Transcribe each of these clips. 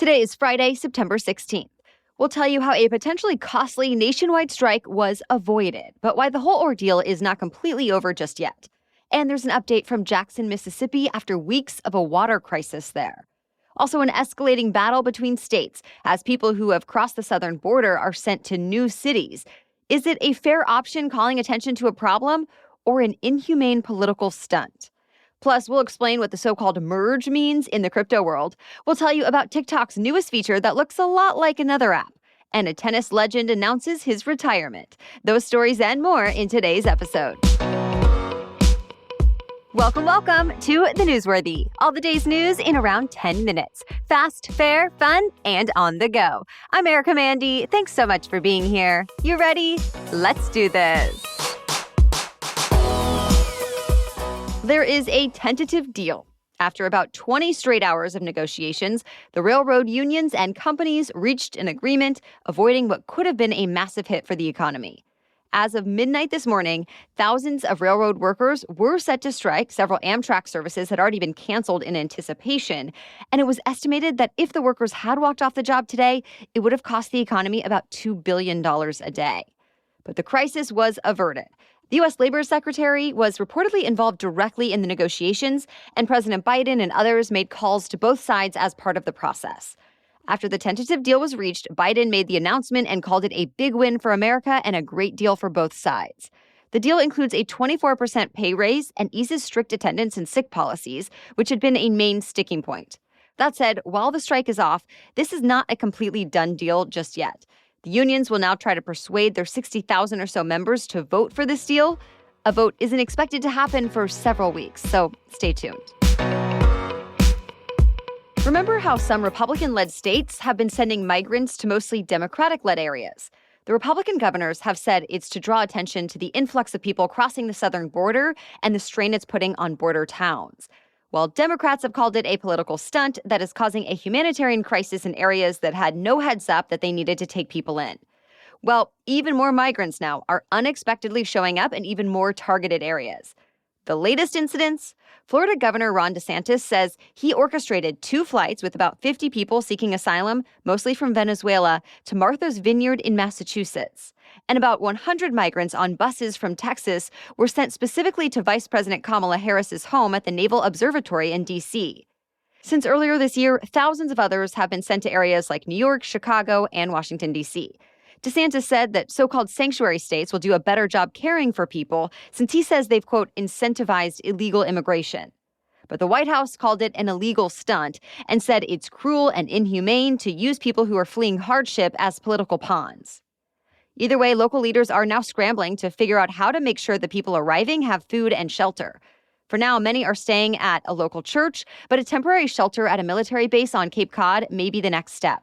Today is Friday, September 16th. We'll tell you how a potentially costly nationwide strike was avoided, but why the whole ordeal is not completely over just yet. And there's an update from Jackson, Mississippi after weeks of a water crisis there. Also, an escalating battle between states as people who have crossed the southern border are sent to new cities. Is it a fair option calling attention to a problem, or an inhumane political stunt? Plus, we'll explain what the so-called merge means in the crypto world. We'll tell you about TikTok's newest feature that looks a lot like another app. And a tennis legend announces his retirement. Those stories and more in today's episode. Welcome to The Newsworthy. All the day's news in around 10 minutes. Fast, fair, fun, and on the go. I'm Erica Mandy. Thanks so much for being here. You ready? Let's do this. There is a tentative deal. After about 20 straight hours of negotiations, the railroad unions and companies reached an agreement, avoiding what could have been a massive hit for the economy. As of midnight this morning, thousands of railroad workers were set to strike. Several Amtrak services had already been canceled in anticipation. And it was estimated that if the workers had walked off the job today, it would have cost the economy about $2 billion a day. But the crisis was averted. The U.S. Labor Secretary was reportedly involved directly in the negotiations, and President Biden and others made calls to both sides as part of the process. After the tentative deal was reached, Biden made the announcement and called it a big win for America and a great deal for both sides. The deal includes a 24% pay raise and eases strict attendance and sick policies, which had been a main sticking point. That said, while the strike is off, this is not a completely done deal just yet. The unions will now try to persuade their 60,000 or so members to vote for this deal. A vote isn't expected to happen for several weeks, so stay tuned. Remember how some Republican-led states have been sending migrants to mostly Democratic-led areas? The Republican governors have said it's to draw attention to the influx of people crossing the southern border and the strain it's putting on border towns, while Democrats have called it a political stunt that is causing a humanitarian crisis in areas that had no heads up that they needed to take people in. Well, even more migrants now are unexpectedly showing up in even more targeted areas. The latest incidents? Florida Governor Ron DeSantis says he orchestrated 2 flights with about 50 people seeking asylum, mostly from Venezuela, to Martha's Vineyard in Massachusetts. And about 100 migrants on buses from Texas were sent specifically to Vice President Kamala Harris's home at the Naval Observatory in D.C. Since earlier this year, thousands of others have been sent to areas like New York, Chicago, and Washington, D.C. DeSantis said that so-called sanctuary states will do a better job caring for people since he says they've, quote, incentivized illegal immigration. But the White House called it an illegal stunt and said it's cruel and inhumane to use people who are fleeing hardship as political pawns. Either way, local leaders are now scrambling to figure out how to make sure the people arriving have food and shelter. For now, many are staying at a local church, but a temporary shelter at a military base on Cape Cod may be the next step.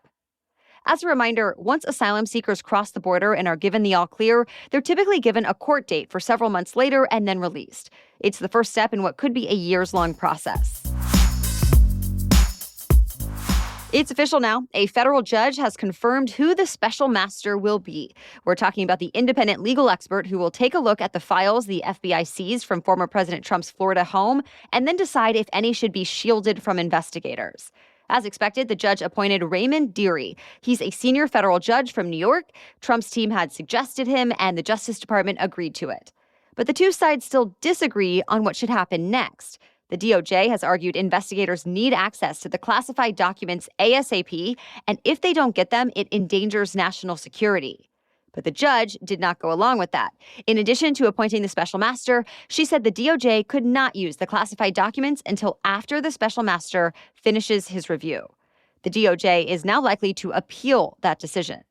As a reminder, once asylum seekers cross the border and are given the all clear, they're typically given a court date for several months later and then released. It's the first step in what could be a years-long process. It's official now. A federal judge has confirmed who the special master will be. We're talking about the independent legal expert who will take a look at the files the FBI seized from former President Trump's Florida home and then decide if any should be shielded from investigators. As expected, the judge appointed Raymond Dearie. He's a senior federal judge from New York. Trump's team had suggested him, and the Justice Department agreed to it. But the two sides still disagree on what should happen next. The DOJ has argued investigators need access to the classified documents ASAP, and if they don't get them, it endangers national security. But the judge did not go along with that. In addition to appointing the special master, she said the DOJ could not use the classified documents until after the special master finishes his review. The DOJ is now likely to appeal that decision.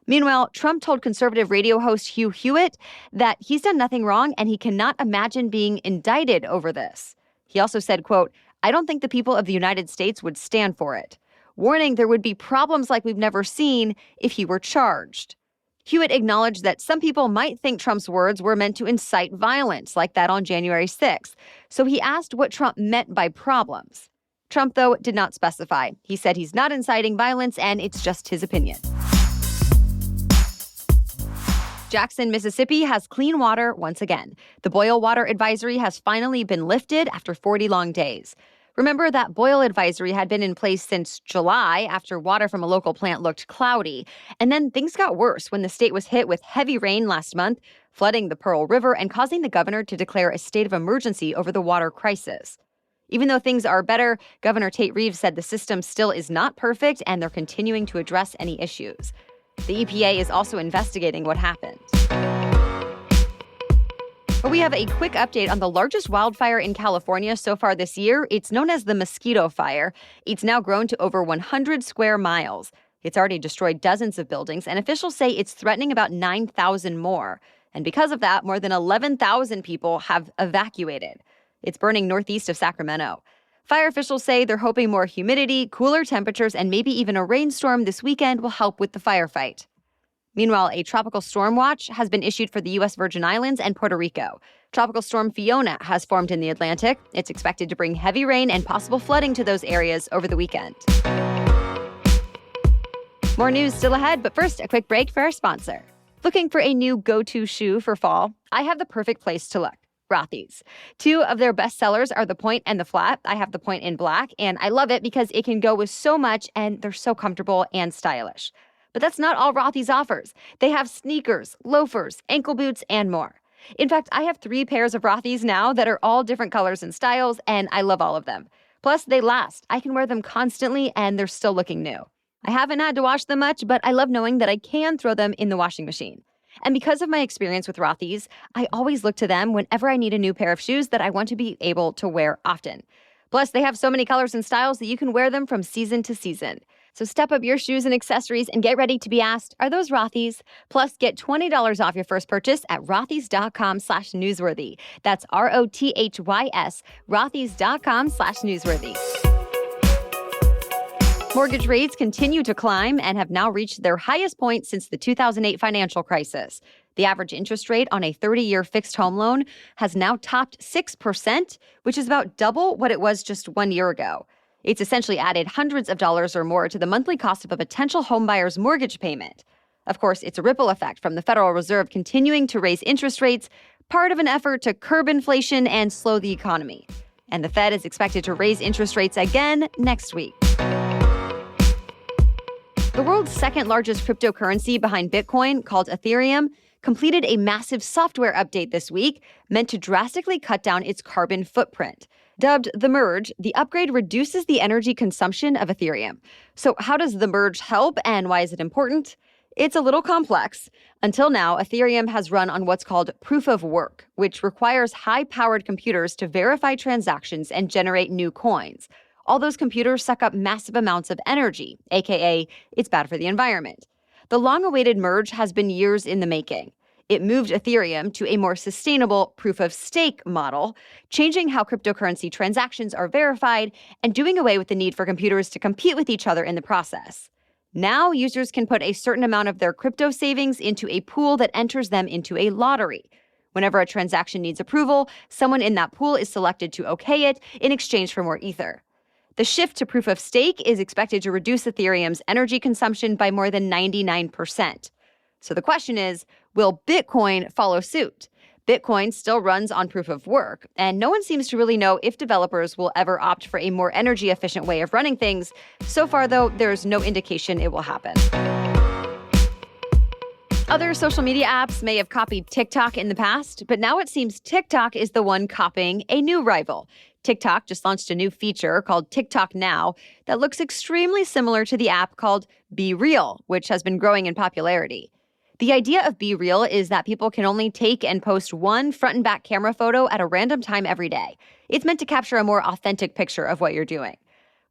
Meanwhile, Trump told conservative radio host Hugh Hewitt that he's done nothing wrong and he cannot imagine being indicted over this. He also said, quote, "I don't think the people of the United States would stand for it," warning there would be problems like we've never seen if he were charged. Hewitt acknowledged that some people might think Trump's words were meant to incite violence, like that on January 6th. So he asked what Trump meant by problems. Trump, though, did not specify. He said he's not inciting violence and it's just his opinion. Jackson, Mississippi has clean water once again. The boil water advisory has finally been lifted after 40 long days. Remember that boil advisory had been in place since July after water from a local plant looked cloudy. And then things got worse when the state was hit with heavy rain last month, flooding the Pearl River and causing the governor to declare a state of emergency over the water crisis. Even though things are better, Governor Tate Reeves said the system still is not perfect and they're continuing to address any issues. The EPA is also investigating what happened. But we have a quick update on the largest wildfire in California so far this year. It's known as the Mosquito Fire. It's now grown to over 100 square miles. It's already destroyed dozens of buildings, and officials say it's threatening about 9,000 more. And because of that, more than 11,000 people have evacuated. It's burning northeast of Sacramento. Fire officials say they're hoping more humidity, cooler temperatures, and maybe even a rainstorm this weekend will help with the firefight. Meanwhile, a tropical storm watch has been issued for the U.S. Virgin Islands and Puerto Rico. Tropical storm Fiona has formed in the Atlantic. It's expected to bring heavy rain and possible flooding to those areas over the weekend. More news still ahead, but first, a quick break for our sponsor. Looking for a new go-to shoe for fall? I have the perfect place to look. Rothy's. Two of their best sellers are the Point and the Flat. I have the Point in black, and I love it because it can go with so much, and they're so comfortable and stylish. But that's not all Rothy's offers. They have sneakers, loafers, ankle boots, and more. In fact, I have 3 pairs of Rothy's now that are all different colors and styles, and I love all of them. Plus, they last. I can wear them constantly, and they're still looking new. I haven't had to wash them much, but I love knowing that I can throw them in the washing machine. And because of my experience with Rothy's, I always look to them whenever I need a new pair of shoes that I want to be able to wear often. Plus, they have so many colors and styles that you can wear them from season to season. So step up your shoes and accessories and get ready to be asked, are those Rothy's? Plus, get $20 off your first purchase at rothys.com/newsworthy. That's ROTHYS, rothys.com/newsworthy. Mortgage rates continue to climb and have now reached their highest point since the 2008 financial crisis. The average interest rate on a 30-year fixed home loan has now topped 6%, which is about double what it was just 1 year ago. It's essentially added hundreds of dollars or more to the monthly cost of a potential homebuyer's mortgage payment. Of course, it's a ripple effect from the Federal Reserve continuing to raise interest rates, part of an effort to curb inflation and slow the economy. And the Fed is expected to raise interest rates again next week. The world's second largest cryptocurrency behind Bitcoin, called Ethereum, completed a massive software update this week meant to drastically cut down its carbon footprint. Dubbed the Merge, the upgrade reduces the energy consumption of Ethereum. So how does the Merge help and why is it important? It's a little complex. Until now, Ethereum has run on what's called proof of work, which requires high-powered computers to verify transactions and generate new coins. All those computers suck up massive amounts of energy, aka it's bad for the environment. The long-awaited Merge has been years in the making. It moved Ethereum to a more sustainable proof-of-stake model, changing how cryptocurrency transactions are verified and doing away with the need for computers to compete with each other in the process. Now, users can put a certain amount of their crypto savings into a pool that enters them into a lottery. Whenever a transaction needs approval, someone in that pool is selected to okay it in exchange for more Ether. The shift to proof-of-stake is expected to reduce Ethereum's energy consumption by more than 99%. So the question is, will Bitcoin follow suit? Bitcoin still runs on proof of work, and no one seems to really know if developers will ever opt for a more energy-efficient way of running things. So far, though, there's no indication it will happen. Other social media apps may have copied TikTok in the past, but now it seems TikTok is the one copying a new rival. TikTok just launched a new feature called TikTok Now that looks extremely similar to the app called Be Real, which has been growing in popularity. The idea of Be Real is that people can only take and post one front and back camera photo at a random time every day. It's meant to capture a more authentic picture of what you're doing.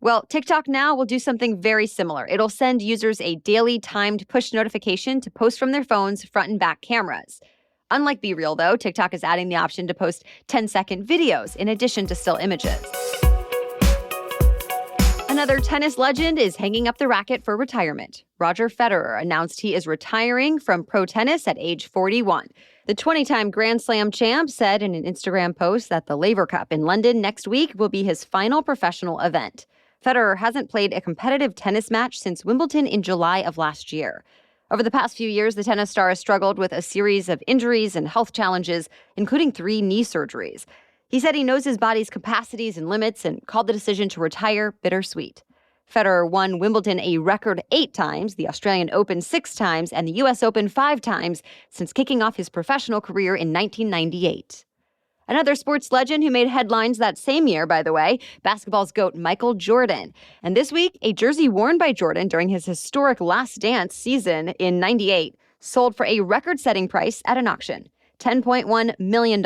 Well, TikTok Now will do something very similar. It'll send users a daily timed push notification to post from their phones' front and back cameras. Unlike Be Real, though, TikTok is adding the option to post 10-second videos in addition to still images. Another tennis legend is hanging up the racket for retirement. Roger Federer announced he is retiring from pro tennis at age 41. The 20-time Grand Slam champ said in an Instagram post that the Laver Cup in London next week will be his final professional event. Federer hasn't played a competitive tennis match since Wimbledon in July of last year. Over the past few years, the tennis star has struggled with a series of injuries and health challenges, including 3 knee surgeries. He said he knows his body's capacities and limits and called the decision to retire bittersweet. Federer won Wimbledon a record 8 times, the Australian Open 6 times, and the U.S. Open 5 times since kicking off his professional career in 1998. Another sports legend who made headlines that same year, by the way, basketball's GOAT Michael Jordan. And this week, a jersey worn by Jordan during his historic Last Dance season in '98 sold for a record-setting price at an auction. $10.1 million.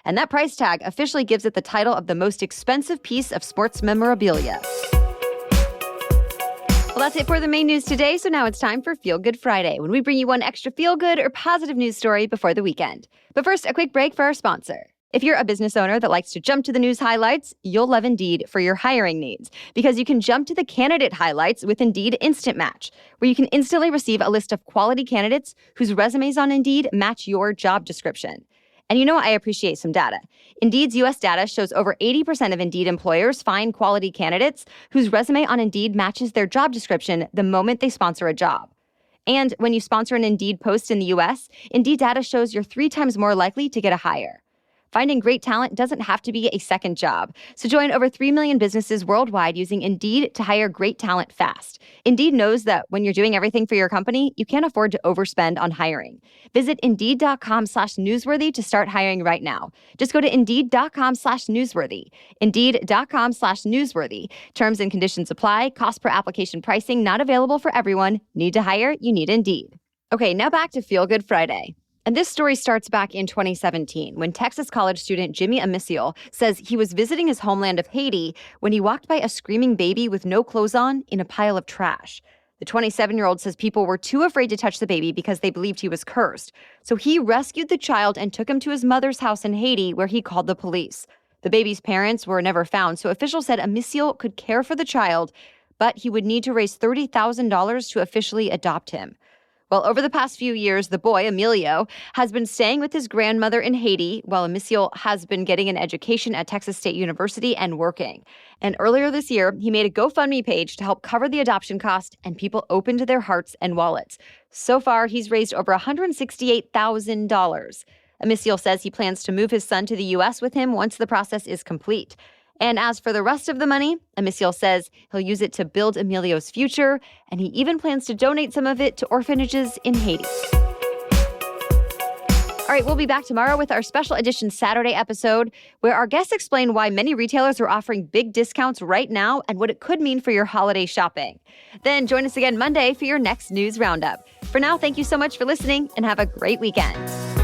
And that price tag officially gives it the title of the most expensive piece of sports memorabilia. Well, that's it for the main news today, so now it's time for Feel Good Friday, when we bring you one extra feel-good or positive news story before the weekend. But first, a quick break for our sponsor. If you're a business owner that likes to jump to the news highlights, you'll love Indeed for your hiring needs, because you can jump to the candidate highlights with Indeed Instant Match, where you can instantly receive a list of quality candidates whose resumes on Indeed match your job description. And you know I appreciate some data. Indeed's U.S. data shows over 80% of Indeed employers find quality candidates whose resume on Indeed matches their job description the moment they sponsor a job. And when you sponsor an Indeed post in the U.S., Indeed data shows you're 3 times more likely to get a hire. Finding great talent doesn't have to be a second job. So join over 3 million businesses worldwide using Indeed to hire great talent fast. Indeed knows that when you're doing everything for your company, you can't afford to overspend on hiring. Visit Indeed.com/newsworthy to start hiring right now. Just go to Indeed.com/newsworthy. Indeed.com/newsworthy. Terms and conditions apply. Cost per application pricing not available for everyone. Need to hire? You need Indeed. Okay, now back to Feel Good Friday. And this story starts back in 2017 when Texas college student Jimmy Amicio says he was visiting his homeland of Haiti when he walked by a screaming baby with no clothes on in a pile of trash. The 27-year-old says people were too afraid to touch the baby because they believed he was cursed. So he rescued the child and took him to his mother's house in Haiti, where he called the police. The baby's parents were never found, so officials said Amicio could care for the child, but he would need to raise $30,000 to officially adopt him. Well, over the past few years, the boy, Emilio, has been staying with his grandmother in Haiti, while Amicio has been getting an education at Texas State University and working. And earlier this year, he made a GoFundMe page to help cover the adoption cost, and people opened their hearts and wallets. So far, he's raised over $168,000. Amicio says he plans to move his son to the U.S. with him once the process is complete. And as for the rest of the money, Amicio says he'll use it to build Emilio's future, and he even plans to donate some of it to orphanages in Haiti. All right, we'll be back tomorrow with our special edition Saturday episode, where our guests explain why many retailers are offering big discounts right now and what it could mean for your holiday shopping. Then join us again Monday for your next news roundup. For now, thank you so much for listening and have a great weekend.